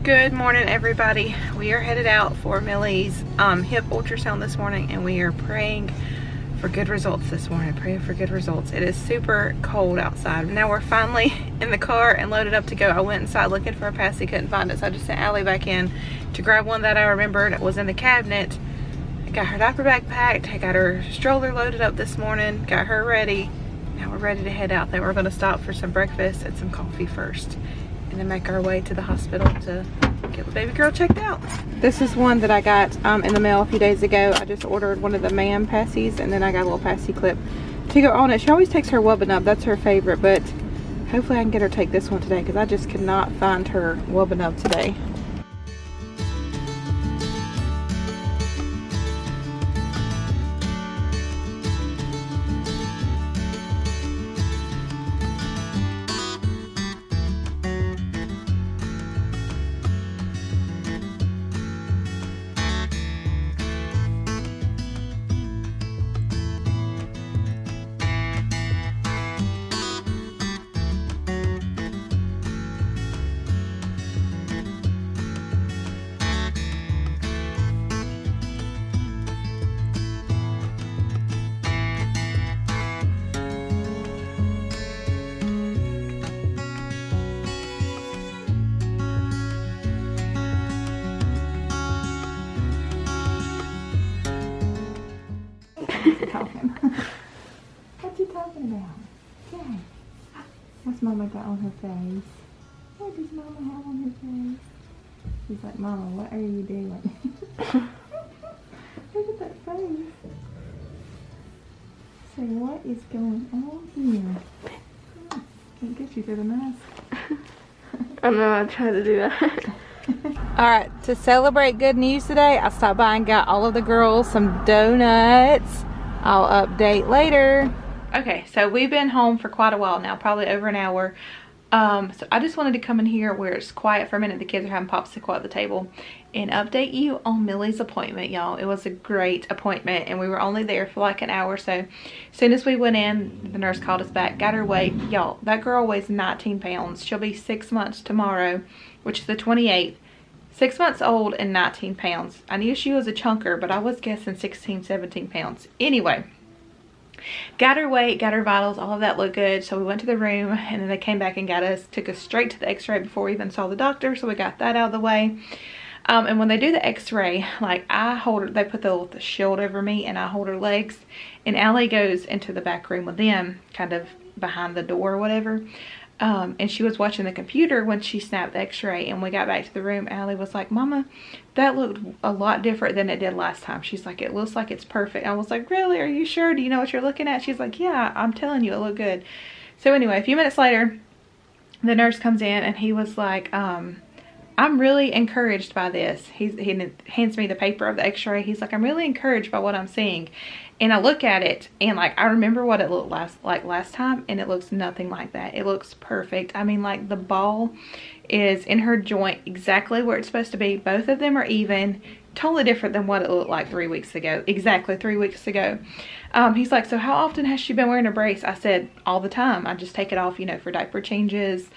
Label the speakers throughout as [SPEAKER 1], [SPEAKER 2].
[SPEAKER 1] Good morning, everybody. We are headed out for Millie's hip ultrasound this morning, and we are praying for good results this morning. Praying for good results. It is super cold outside. Now we're finally in the car and loaded up to go. I went inside looking for a passy, couldn't find it, so I just sent Allie back in to grab one that I remembered was in the cabinet. I got her diaper bag packed. I got her stroller loaded up this morning. Got her ready. Now we're ready to head out. Then we're going to stop for some breakfast and some coffee first, and then make our way to the hospital to get the baby girl checked out. This is one that I got in the mail a few days ago. I just ordered one of the ma'am passies, and then I got a little passy clip to go on it. She always takes her wubbin up. That's her favorite, but hopefully I can get her to take this one today because I just could not find her wubbin up today. What you talking about? Yeah. What's Mama got on her face? What does Mama have on her face? She's like, Mama, what are you doing? Look at that face. Say, what is going on here? Can't get you through the mask.
[SPEAKER 2] I know, I tried to do that.
[SPEAKER 1] Alright, to celebrate good news today, I stopped by and got all of the girls some donuts. I'll update later. Okay, so we've been home for quite a while now, probably over an hour. So I just wanted to come in here where it's quiet for a minute. The kids are having popsicle at the table, and update you on Millie's appointment, y'all. It was a great appointment, and we were only there for like an hour or so. As soon as we went in, the nurse called us back, got her weight. Y'all, that girl weighs 19 pounds. She'll be 6 months tomorrow, which is the 28th. 6 months old and 19 pounds. I knew she was a chunker, but I was guessing 16, 17 pounds. Anyway, got her weight, got her vitals, all of that looked good. So we went to the room, and then they came back and got us, took us straight to the x-ray before we even saw the doctor. So we got that out of the way. And when they do the x-ray, like I hold her, they put the shield over me and I hold her legs, and Allie goes into the back room with them, kind of behind the door or whatever. And she was watching the computer when she snapped the x-ray, and we got back to the room. Allie was like, Mama, that looked a lot different than it did last time. She's like, it looks like it's perfect. I was like, really? Are you sure? Do you know what you're looking at? She's like, yeah, I'm telling you, it looked good. So anyway, a few minutes later, the nurse comes in, and he was like, I'm really encouraged by this. He hands me the paper of the x-ray. He's like, I'm really encouraged by what I'm seeing. And I look at it, and like I remember what it looked like last time, and it looks nothing like that. It looks perfect. I mean, like the ball is in her joint exactly where it's supposed to be. Both of them are even, totally different than what it looked like 3 weeks ago. Exactly 3 weeks ago. He's like, so how often has she been wearing a brace? I said, all the time. I just take it off, you know, for diaper changes,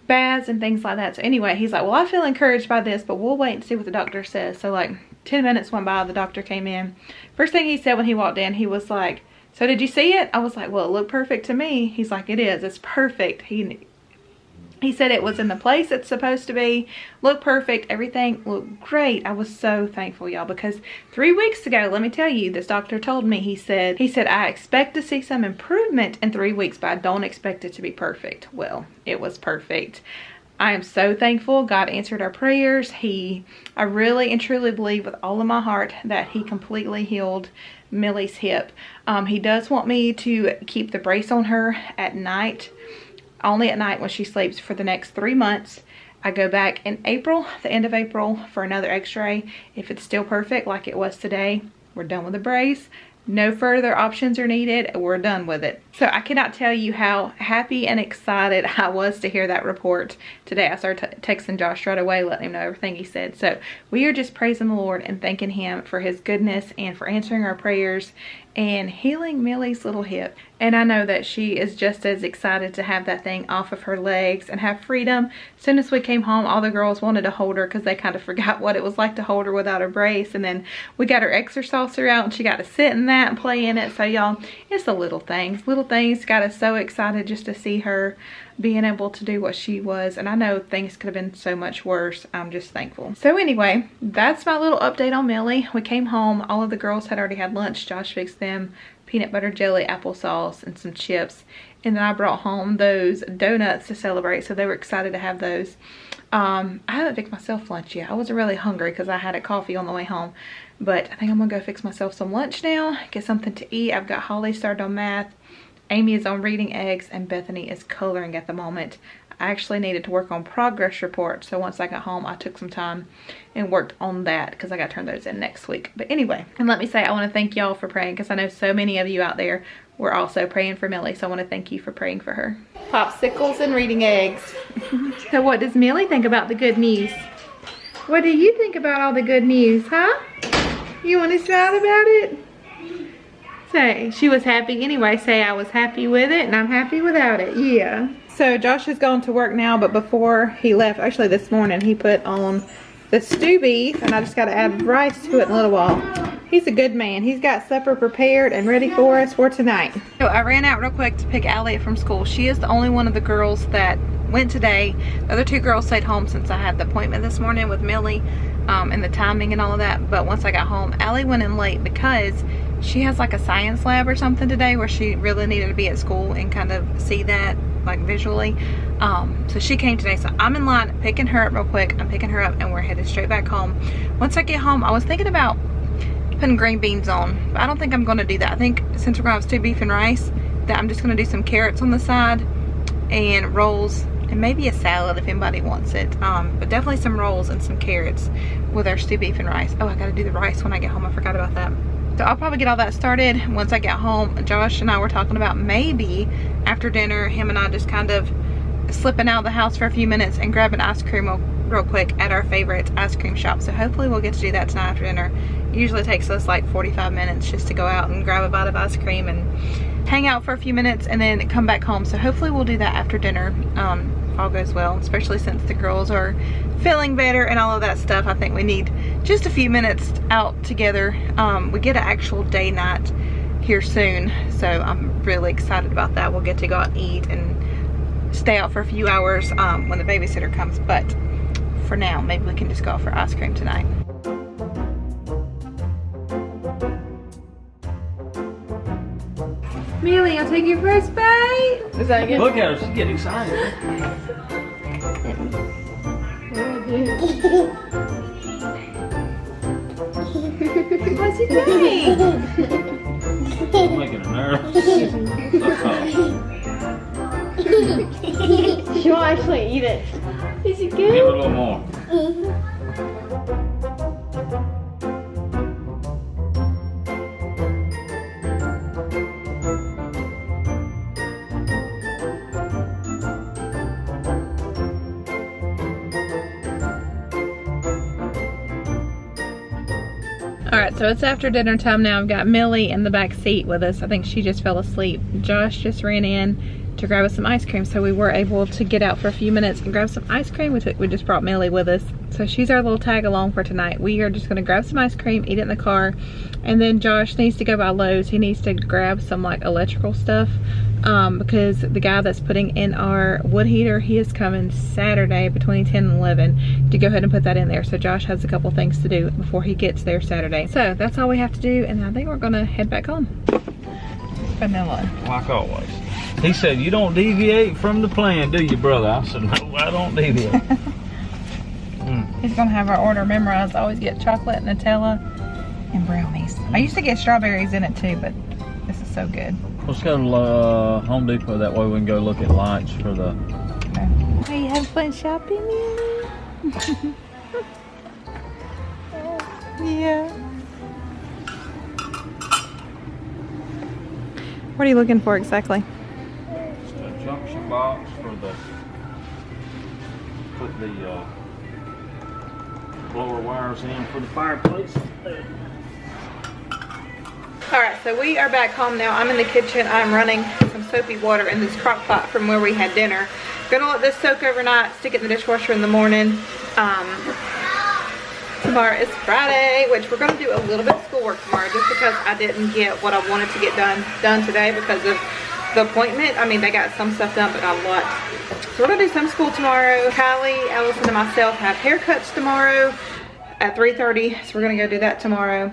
[SPEAKER 1] baths, and things like that. So anyway, he's like, well, I feel encouraged by this, but we'll wait and see what the doctor says. So like 10 minutes went by, the doctor came in. First thing he said when he walked in, he was like, so did you see it? I was like, well, it looked perfect to me. He's like, it is, it's perfect. He said it was in the place it's supposed to be, looked perfect, everything looked great. I was so thankful, y'all, because 3 weeks ago, let me tell you, this doctor told me, he said, I expect to see some improvement in 3 weeks, but I don't expect it to be perfect. Well, it was perfect. I am so thankful. God answered our prayers. I really and truly believe with all of my heart that he completely healed Millie's hip. He does want me to keep the brace on her at night, only at night when she sleeps, for the next 3 months. I go back in April, the end of April, for another x-ray. If it's still perfect like it was today, we're done with the brace. No further options are needed. We're done with it. So I cannot tell you how happy and excited I was to hear that report today. I started texting Josh right away, letting him know everything he said. So we are just praising the Lord and thanking him for his goodness and for answering our prayers and healing Millie's little hip. And I know that she is just as excited to have that thing off of her legs and have freedom. As soon as we came home, all the girls wanted to hold her because they kind of forgot what it was like to hold her without a brace. And then we got her exerciser out and she got to sit in that and play in it. So y'all, it's the little things. Little things got us so excited just to see her being able to do what she was. And I know things could have been so much worse. I'm just thankful. So anyway, that's my little update on Millie. We came home, all of the girls had already had lunch. Josh fixed them peanut butter jelly, applesauce, and some chips. And then I brought home those donuts to celebrate, so they were excited to have those. I haven't fixed myself lunch yet. I wasn't really hungry because I had a coffee on the way home. But I think I'm gonna go fix myself some lunch now, get something to eat. I've got Holly started on math, Amy is on reading eggs, and Bethany is coloring at the moment. I actually needed to work on progress reports, so once I got home I took some time and worked on that because I got to turn those in next week. But anyway, and let me say I want to thank y'all for praying because I know so many of you out there were also praying for Millie, so I want to thank you for praying for her. Popsicles and reading eggs. So what does Millie think about the good news? What do you think about all the good news, huh? You want to shout about it? Say, she was happy anyway. Say, I was happy with it and I'm happy without it. Yeah. So Josh has gone to work now, but before he left, actually this morning, he put on the stew beef, and I just got to add rice to it in a little while. He's a good man. He's got supper prepared and ready for us for tonight. So I ran out real quick to pick Allie up from school. She is the only one of the girls that went today. The other two girls stayed home since I had the appointment this morning with Millie, and the timing and all of that. But once I got home, Allie went in late because she has like a science lab or something today where she really needed to be at school and kind of see that like visually. So she came today, so I'm in line picking her up real quick. I'm picking her up and we're headed straight back home. Once I get home, I was thinking about putting green beans on, but I don't think I'm going to do that. I think since we're going to have stew beef and rice, that I'm just going to do some carrots on the side and rolls and maybe a salad if anybody wants it, but definitely some rolls and some carrots with our stew beef and rice. Oh, I got to do the rice when I get home. I forgot about that. So I'll probably get all that started once I get home. Josh and I were talking about maybe after dinner, him and I just kind of slipping out of the house for a few minutes and grabbing ice cream real quick at our favorite ice cream shop. So hopefully we'll get to do that tonight after dinner. It usually takes us like 45 minutes just to go out and grab a bite of ice cream and hang out for a few minutes and then come back home. So hopefully we'll do that after dinner, if all goes well, especially since the girls are feeling better and all of that stuff. I think we need just a few minutes out together. We get an actual day night here soon, so I'm really excited about that. We'll get to go out and eat and stay out for a few hours when the babysitter comes, but for now maybe we can just go out for ice cream tonight. Millie, I'll take your first bite. Is that good?
[SPEAKER 3] Look at her, she's getting excited.
[SPEAKER 1] What's he doing?
[SPEAKER 3] I'm making her nervous.
[SPEAKER 2] She won't actually eat it. Is it good?
[SPEAKER 3] Give her a little more.
[SPEAKER 1] Alright, so it's after dinner time now. I've got Millie in the back seat with us. I think she just fell asleep. Josh just ran in to grab us some ice cream, so we were able to get out for a few minutes and grab some ice cream. We just brought Millie with us, so she's our little tag along for tonight. We are just going to grab some ice cream, eat it in the car, and then Josh needs to go by Lowe's. He needs to grab some like electrical stuff because the guy that's putting in our wood heater, he is coming Saturday between 10 and 11 to go ahead and put that in there. So Josh has a couple things to do before he gets there Saturday. So that's all we have to do, and I think we're going to head back home. Vanilla.
[SPEAKER 3] Like always. He said, you don't deviate from the plan, do you, brother? I said, no, I don't deviate.
[SPEAKER 1] He's gonna have our order memorized. I always get chocolate, Nutella, and brownies. I used to get strawberries in it too, but this is so good.
[SPEAKER 3] Let's go to Home Depot, that way we can go look at lights for the...
[SPEAKER 1] Okay. Hey, you have fun shopping, Millie? Yeah. What are you looking for exactly?
[SPEAKER 3] A junction box for the... put the blower wires in for the fireplace.
[SPEAKER 1] Alright, so we are back home now. I'm in the kitchen. I'm running some soapy water in this crock pot from where we had dinner. Gonna let this soak overnight, stick it in the dishwasher in the morning. Tomorrow is Friday, which we're gonna do a little bit of schoolwork tomorrow just because I didn't get what I wanted to get done today because of the appointment. I mean, they got some stuff done, but not a lot. So we're gonna do some school tomorrow. Kylee, Allison, and myself have haircuts tomorrow at 3:30, so we're gonna go do that tomorrow.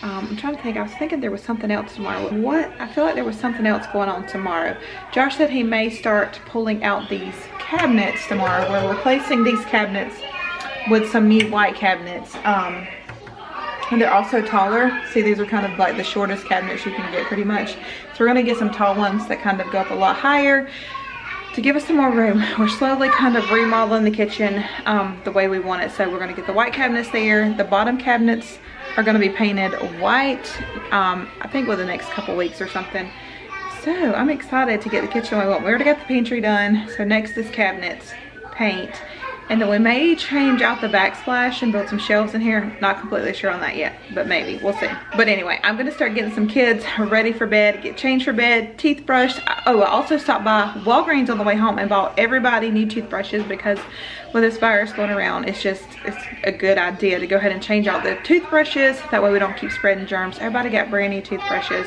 [SPEAKER 1] I'm trying to think. I was thinking there was something else tomorrow. What? I feel like there was something else going on tomorrow. Josh said he may start pulling out these cabinets tomorrow. We're replacing these cabinets with some neat white cabinets. And they're also taller. See, these are kind of like the shortest cabinets you can get pretty much. So we're gonna get some tall ones that kind of go up a lot higher to give us some more room. We're slowly kind of remodeling the kitchen the way we want it. So we're gonna get the white cabinets there. The bottom cabinets are gonna be painted white, I think within the next couple weeks or something. So I'm excited to get the kitchen the way we want. We already got the pantry done. So next is cabinets, paint. And then we may change out the backsplash and build some shelves in here. Not completely sure on that yet, but maybe, we'll see. But anyway, I'm gonna start getting some kids ready for bed, get changed for bed, teeth brushed. Oh, I also stopped by Walgreens on the way home and bought everybody new toothbrushes because with this virus going around, it's a good idea to go ahead and change out the toothbrushes. That way we don't keep spreading germs. Everybody got brand new toothbrushes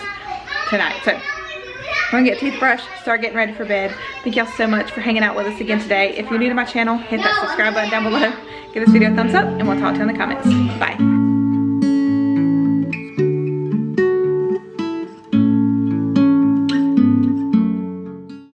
[SPEAKER 1] tonight. So we're gonna get teeth brushed, start getting ready for bed. Thank y'all so much for hanging out with us again today. If you're new to my channel, hit that subscribe button down below. Give this video a thumbs up and we'll talk to you in the comments. Bye.